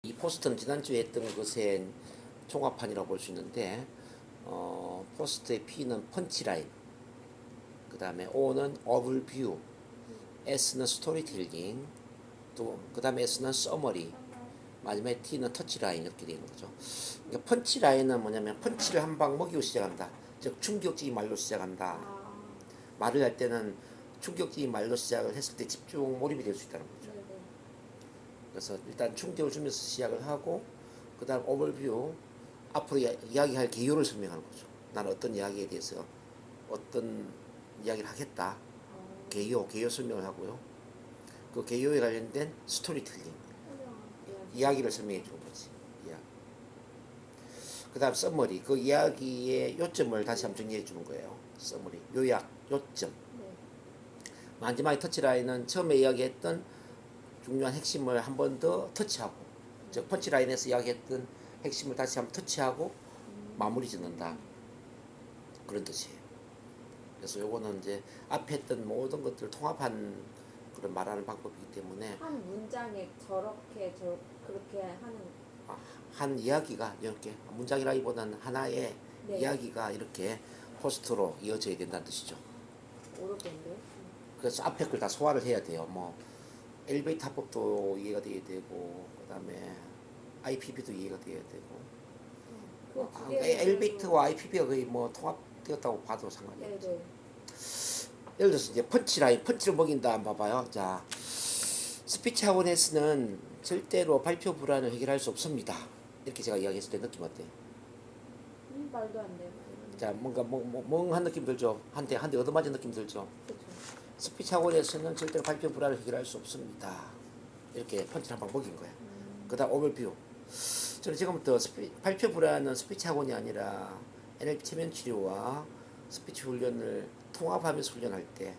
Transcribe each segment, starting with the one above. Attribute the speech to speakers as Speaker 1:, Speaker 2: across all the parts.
Speaker 1: 이 포스트는 지난주에 했던 것의 종합판이라고 볼 수 있는데 포스트의 P는 펀치라인, 그 다음에 O는 오버뷰, S는 스토리텔링, 또 그 다음에 S는 서머리, 마지막에 T는 터치라인 이렇게 되는 거죠. 그러니까 펀치라인은 뭐냐면 펀치를 한 방 먹이고 시작한다. 즉 충격적인 말로 시작한다. 말을 할 때는 충격적인 말로 시작을 했을 때 집중 몰입이 될 수 있다는 거죠. 그래서 일단 충격을 주면서 시작을 하고 그 다음 오버뷰, 앞으로 이야기할 개요를 설명하는 거죠. 나는 어떤 이야기에 대해서 어떤 이야기를 하겠다. 개요 설명을 하고요. 그 개요에 관련된 스토리텔링, 이야기를 설명해 주는 거지. 그 다음 서머리, 그 이야기의 요점을 다시 한번 정리해 주는 거예요. 서머리, 요약, 요점. 마지막에 터치라인은 처음에 이야기했던 중요한 핵심을 한 번 더 터치하고, 즉 펀치라인에서 이야기했던 핵심을 다시 한번 터치하고 마무리 짓는다, 그런 뜻이에요. 그래서 요거는 이제 앞에 했던 모든 것들을 통합한 그런 말하는 방법이기 때문에
Speaker 2: 한 문장에 그렇게 하는.
Speaker 1: 한 이야기가 이렇게, 문장이라기보다는 하나의 이야기가 이렇게 포스트로 이어져야 된다는 뜻이죠.
Speaker 2: 어렵던데요?
Speaker 1: 그래서 앞에 걸 다 소화를 해야 돼요. 뭐 엘리베이터 합법도 이해가 돼야 되고, 그다음에 IPB도 이해가 돼야 되고. 엘리베이터와 IPB가 거의 뭐 통합되었다고 봐도 상관이 없죠. 예를 들어서 이제 펀치를 먹인다 한번 봐봐요. 자, 스피치 학원에서는 절대로 발표 불안을 해결할 수 없습니다. 이렇게 제가 이야기했을 때 느낌 어때요?
Speaker 2: 말도 안 돼요.
Speaker 1: 자, 뭔가 멍한 느낌 들죠? 한 대 얻어맞은 느낌 들죠?
Speaker 2: 그렇죠.
Speaker 1: 스피치 학원에서는 절대로 발표 불안을 해결할 수 없습니다. 이렇게 펀치를 한 방 먹인 거야. 그 다음 오버뷰. 저는 지금부터 발표 불안은 스피치 학원이 아니라 NLP 체면 치료와 스피치 훈련을 통합하면서 훈련할 때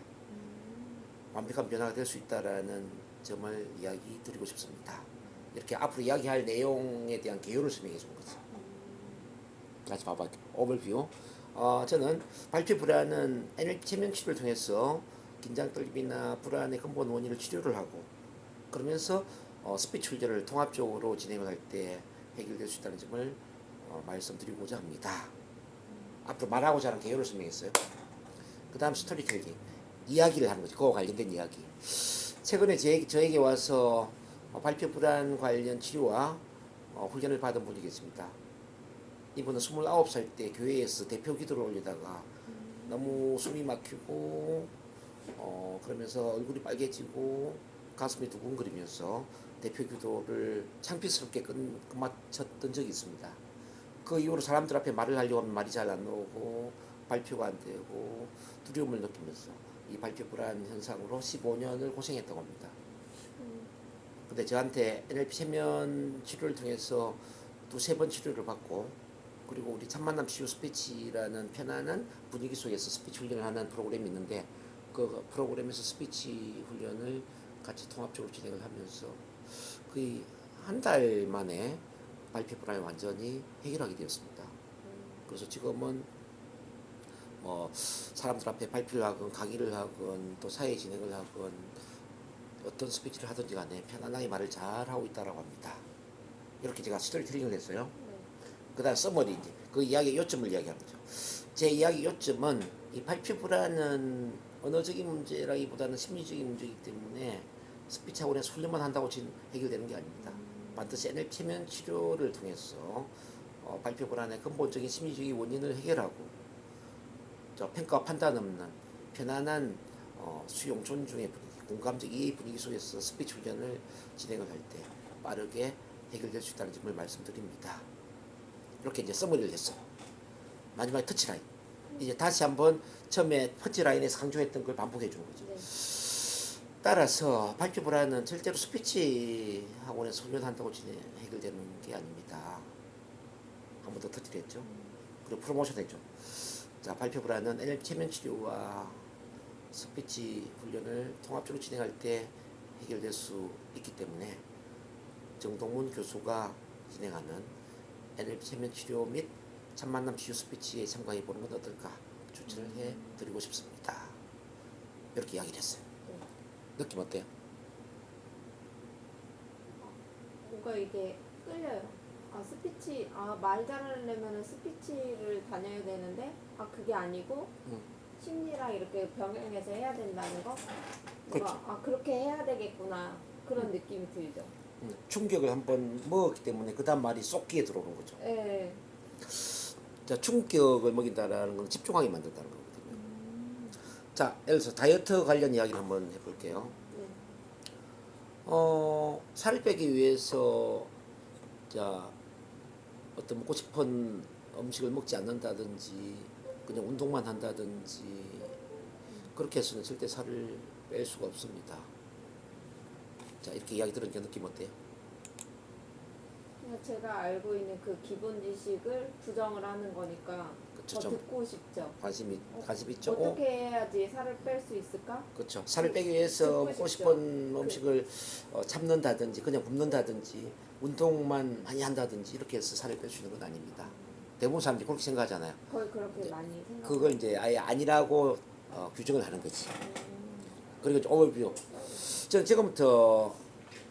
Speaker 1: 완벽한 변화가 될 수 있다라는 점을 이야기 드리고 싶습니다. 이렇게 앞으로 이야기할 내용에 대한 개요를 설명해 주는 거죠. 다시 봐봐. 오버뷰. 저는 발표 불안은 NLP 체면 치료를 통해서 긴장 떨림이나 불안의 근본 원인을 치료를 하고, 그러면서 스피치 훈련을 통합적으로 진행을 할 때 해결될 수 있다는 점을 말씀드리고자 합니다. 앞으로 말하고자 하는 개요를 설명했어요. 그 다음 스토리텔링, 이야기를 하는 거죠. 그와 관련된 이야기. 최근에 저에게 와서 발표 불안 관련 치료와 훈련을 받은 분이 계십니다. 이분은 29살 때 교회에서 대표 기도를 올리다가 너무 숨이 막히고 그러면서 얼굴이 빨개지고 가슴이 두근거리면서 대표 기도를 창피스럽게 끝마쳤던 적이 있습니다. 그 이후로 사람들 앞에 말을 하려고 하면 말이 잘 안 나오고 발표가 안 되고 두려움을 느끼면서 이 발표 불안 현상으로 15년을 고생했다고 합니다. 근데 저한테 NLP 체면 치료를 통해서 두세 번 치료를 받고, 그리고 우리 참만남 치유 스피치라는 편안한 분위기 속에서 스피치 훈련을 하는 프로그램이 있는데, 그 프로그램에서 스피치 훈련을 같이 통합적으로 진행을 하면서 거의 한 달 만에 발표 불안을 완전히 해결하게 되었습니다. 그래서 지금은 사람들 앞에 발표를 하건 강의를 하건 또 사회 진행을 하건 어떤 스피치를 하든지 간에 편안하게 말을 잘 하고 있다라고 합니다. 이렇게 제가 스토리텔링을 했어요. 그 다음 서머리, 이제 그 이야기의 요점을 이야기하는 거죠. 제 이야기 요점은 이 발표 불안은 언어적인 문제라기보다는 심리적인 문제이기 때문에 스피치 학원에서 훈련만 한다고 해결되는 게 아닙니다. 반드시 NLP 체면 치료를 통해서 발표 불안의 근본적인 심리적인 원인을 해결하고, 평가와 판단 없는 편안한 수용 존중의 분위기, 공감적 이해 분위기 속에서 스피치 훈련을 진행을 할 때 빠르게 해결될 수 있다는 점을 말씀드립니다. 이렇게 이제 서머리를 했어요. 마지막에 터치라인. 이제 다시 한번 처음에 터치라인에서 강조했던 걸 반복해 주는 거죠. 따라서 발표 불안은 절대로 스피치 학원에서 훈련한다고 해결되는 게 아닙니다. 한 번 더 터치를 했죠. 그리고 프로모션 했죠. 자, 발표 불안은 NLP 체면 치료와 스피치 훈련을 통합적으로 진행할 때 해결될 수 있기 때문에 정동문 교수가 진행하는 NLP 체면 치료 및 참만남 치유 스피치에 참가해 보는 건 어떨까 추천을 해 드리고 싶습니다. 이렇게 이야기를 했어요. 느낌 어때요?
Speaker 2: 뭔가 이게 끌려요. 아 스피치 말 잘하려면은 스피치를 다녀야 되는데 그게 아니고 심리랑 이렇게 병행해서 해야 된다는 거.
Speaker 1: 그렇죠.
Speaker 2: 뭔가 그렇게 해야 되겠구나 그런 느낌이 들죠.
Speaker 1: 충격을 한번 먹었기 때문에 그 다음 말이 쏙 귀에 들어오는 거죠.
Speaker 2: 예.
Speaker 1: 자, 충격을 먹인다라는 건 집중하게 만든다는 거거든요. 자, 예를 들어서 다이어트 관련 이야기를 한번 해볼게요.
Speaker 2: 네.
Speaker 1: 살을 빼기 위해서 자 어떤 먹고 싶은 음식을 먹지 않는다든지 그냥 운동만 한다든지 그렇게 해서는 절대 살을 뺄 수가 없습니다. 자, 이렇게 이야기 들으니까 느낌 어때요?
Speaker 2: 그냥 제가 알고 있는 그 기본 지식을 부정을 하는 거니까
Speaker 1: 그쵸,
Speaker 2: 더
Speaker 1: 좀
Speaker 2: 듣고 싶죠.
Speaker 1: 관심 있죠?
Speaker 2: 어떻게 해야지 살을 뺄 수 있을까?
Speaker 1: 그렇죠. 살을 빼기 위해서
Speaker 2: 듣고
Speaker 1: 먹고
Speaker 2: 싶죠.
Speaker 1: 싶은 음식을 참는다든지 그냥 굶는다든지 운동만 많이 한다든지 이렇게 해서 살을 뺄 수 있는 건 아닙니다. 대부분 사람들이 그렇게 생각하잖아요.
Speaker 2: 거의 그렇게 많이 생각.
Speaker 1: 그걸 이제 아예 아니라고 규정을 하는 거지. 그리고 이제 오버뷰. 저는 지금부터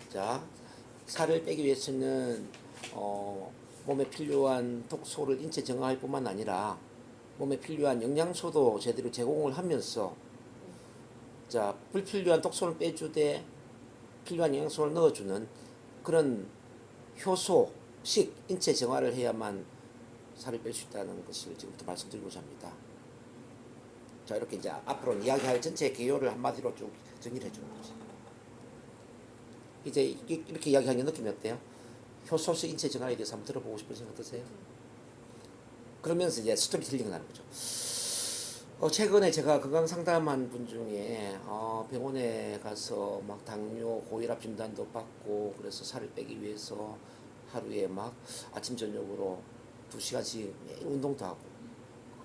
Speaker 1: 자 살을 빼기 위해서는 몸에 필요한 독소를 인체 정화할 뿐만 아니라 몸에 필요한 영양소도 제대로 제공을 하면서 자 불필요한 독소를 빼주되 필요한 영양소를 넣어주는 그런 효소식 인체 정화를 해야만 살을 뺄 수 있다는 것을 지금부터 말씀드리고자 합니다. 자 이렇게 이제 앞으로 이야기할 전체 개요를 한마디로 쭉 정리를 해주는 거지. 이제 이렇게 이야기하는 느낌이 어때요? 효소식 인체 정화에 대해서 한번 들어보고 싶은 생각 드세요? 그러면서 이제 스토리텔링을 하는 거죠. 최근에 제가 건강 상담한 분 중에 병원에 가서 막 당뇨, 고혈압 진단도 받고 그래서 살을 빼기 위해서 하루에 막 아침 저녁으로 2시간씩 매일 운동도 하고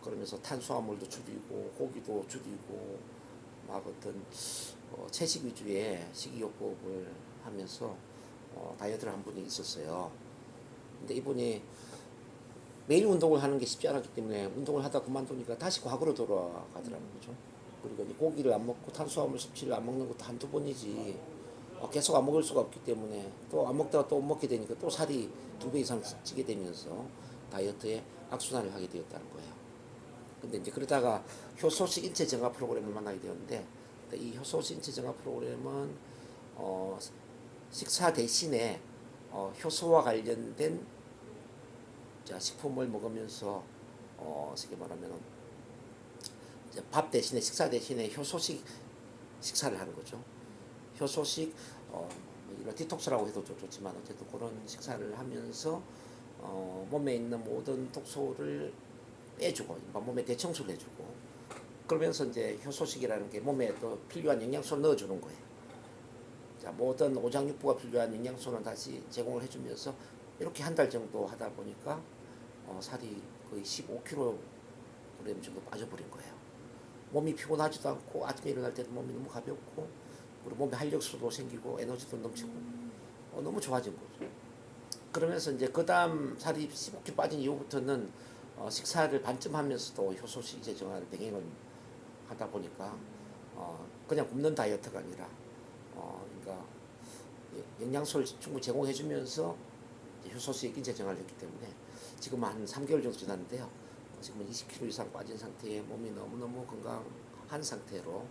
Speaker 1: 그러면서 탄수화물도 줄이고 고기도 줄이고 막 어떤 채식 위주의 식이요법을 하면서 다이어트를 한 분이 있었어요. 근데 이분이 매일 운동을 하는 게 쉽지 않았기 때문에 운동을 하다 그만두니까 다시 과거로 돌아가더라는 거죠. 그리고 이제 고기를 안 먹고 탄수화물 섭취를 안 먹는 것도 한두 번이지 계속 안 먹을 수가 없기 때문에 또 안 먹다가 또 먹게 되니까 또 살이 2배 이상 찌게 되면서 다이어트에 악순환을 하게 되었다는 거예요. 근데 이제 그러다가 효소식 인체 정화 프로그램을 만나게 되었는데 이 효소식 인체 정화 프로그램은 식사 대신에 효소와 관련된 자, 식품을 먹으면서 어떻게 말하면 밥 대신에 식사 대신에 효소식 식사를 하는 거죠. 효소식 이런 디톡스라고 해도 좋지만 어쨌든 그런 식사를 하면서 몸에 있는 모든 독소를 빼주고 몸에 대청소를 해주고 그러면서 이제 효소식이라는 게 몸에 또 필요한 영양소를 넣어주는 거예요. 자, 모든 오장육부가 필요한 영양소는 다시 제공을 해주면서 이렇게 한 달 정도 하다 보니까 살이 거의 15kg 정도 빠져버린 거예요. 몸이 피곤하지도 않고 아침에 일어날 때도 몸이 너무 가볍고 그리고 몸에 활력소도 생기고 에너지도 넘치고 너무 좋아진 거죠. 그러면서 이제 그 다음 살이 15kg 빠진 이후부터는 식사를 반쯤 하면서도 효소식 이제 정화를 병행을 하다 보니까 그냥 굶는 다이어트가 아니라 그러니까 영양소를 충분히 제공해주면서 효소식 인체 정화를 했기 때문에 지금 한 3개월 정도 지났는데요. 지금은 20kg 이상 빠진 상태에 몸이 너무너무 건강한 상태로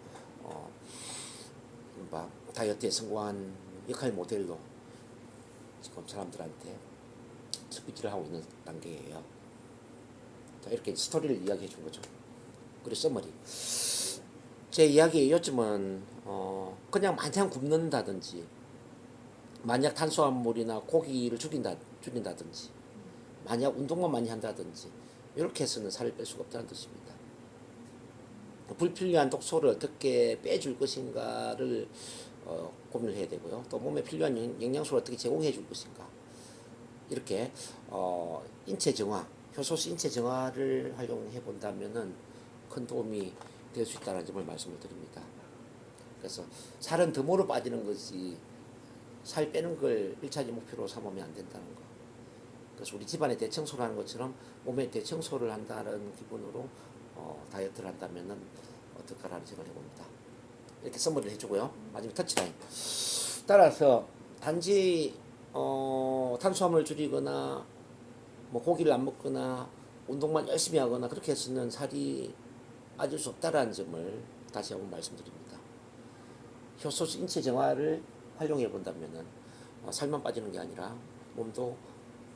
Speaker 1: 다이어트에 성공한 역할 모델로 지금 사람들한테 스피치를 하고 있는 단계예요. 자, 이렇게 스토리를 이야기해 준 거죠. 그리고 써머리. 제 이야기의 요점은 그냥 마냥 굶는다든지 만약 탄수화물이나 고기를 줄인다든지 만약 운동만 많이 한다든지 이렇게 해서는 살을 뺄 수가 없다는 뜻입니다. 불필요한 독소를 어떻게 빼줄 것인가를 고민을 해야 되고요. 또 몸에 필요한 영양소를 어떻게 제공해 줄 것인가. 이렇게 인체 정화, 효소식 인체 정화를 활용해 본다면은 큰 도움이 될 수 있다는 점을 말씀을 드립니다. 그래서 살은 덤으로 빠지는 것이 살 빼는 걸 1차적 목표로 삼으면 안 된다는 거. 그래서 우리 집안에 대청소를 하는 것처럼 몸에 대청소를 한다는 기분으로 다이어트를 한다면은 어떨까라는 생각을 해봅니다. 이렇게 선물을 해주고요. 마지막 터치타임. 따라서 단지 탄수화물 줄이거나 뭐 고기를 안 먹거나 운동만 열심히 하거나 그렇게 해서는 살이 빠질 수 없다라는 점을 다시 한번 말씀드립니다. 효소수 인체 정화를 활용해 본다면은 살만 빠지는 게 아니라 몸도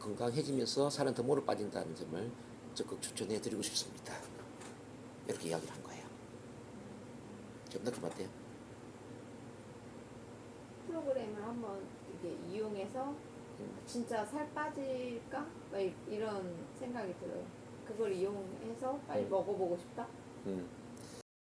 Speaker 1: 건강해지면서 살은 더 모르 빠진다는 점을 적극 추천해 드리고 싶습니다. 이렇게 이야기를 한 거예요. 좀 느낌 어때요?
Speaker 2: 프로그램을 한번 이렇게 이용해서 진짜 살 빠질까? 막 이런 생각이 들어요. 그걸 이용해서 빨리 먹어보고 싶다.